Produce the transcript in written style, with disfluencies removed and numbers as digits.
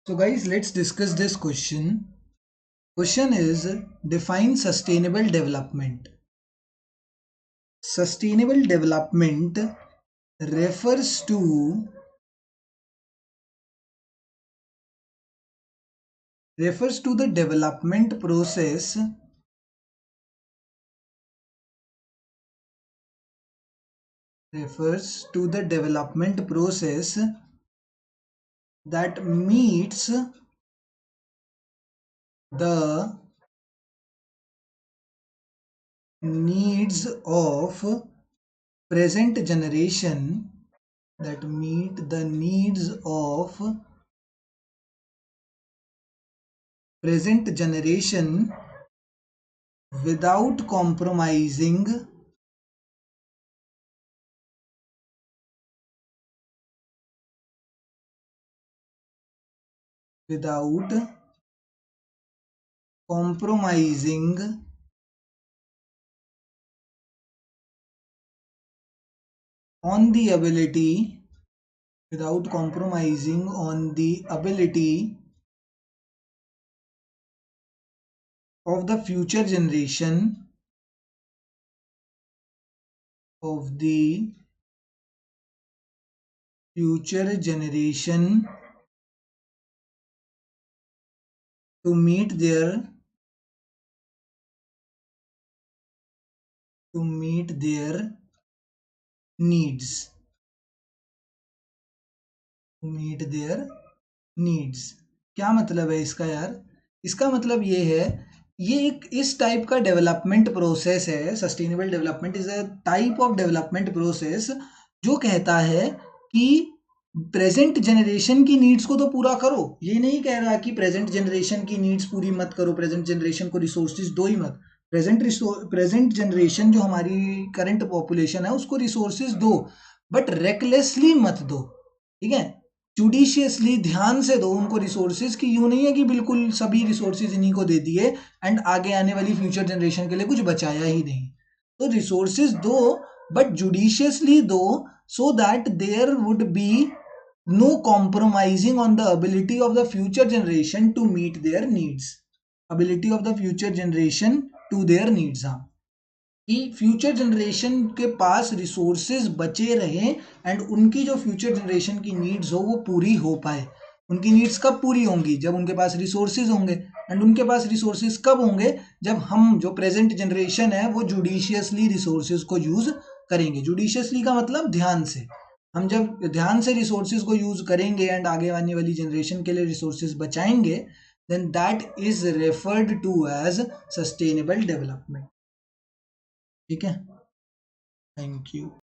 So guys, let's discuss this question. Question is, define sustainable development. Sustainable development refers to the development process that meets the needs of present generation without compromising on the ability of the future generation to meet their needs. क्या मतलब है इसका यार? इसका मतलब ये है, ये एक इस टाइप का डेवलपमेंट प्रोसेस है। Sustainable development is a type of development process जो कहता है कि प्रेजेंट जनरेशन की नीड्स को तो पूरा करो। ये नहीं कह रहा कि प्रेजेंट जनरेशन की नीड्स पूरी मत करो, प्रेजेंट जनरेशन को रिसोर्सेज दो ही मत। प्रेजेंट जनरेशन जो हमारी करंट पॉपुलेशन है उसको रिसोर्सेज दो, बट रेकलेसली मत दो। ठीक है, जुडिशियसली, ध्यान से दो उनको रिसोर्सेज की। यूं नहीं है कि बिल्कुल सभी रिसोर्सेज इन्हीं को दे दिए एंड आगे आने वाली फ्यूचर जनरेशन के लिए कुछ बचाया ही नहीं। तो रिसोर्सेज दो बट जुडिशियसली दो, so that there would be no compromising on the ability of the future generation to meet their needs. हाँ, कि फ्यूचर जनरेशन के पास रिसोर्सेज बचे रहे एंड उनकी जो फ्यूचर जनरेशन की नीड्स हो वो पूरी हो पाए। उनकी नीड्स कब पूरी होंगी? जब उनके पास रिसोर्सेज होंगे। एंड उनके पास रिसोर्सेज कब होंगे? जब हम जो प्रेजेंट जनरेशन है वो जुडिशियसली रिसोर्सेज को यूज करेंगे। जुडिशियसली का मतलब ध्यान से। हम जब ध्यान से रिसोर्सेज को यूज करेंगे एंड आगे आने वाली जनरेशन के लिए रिसोर्सेज बचाएंगे, then that is referred to as sustainable development. ठीक है, थैंक यू।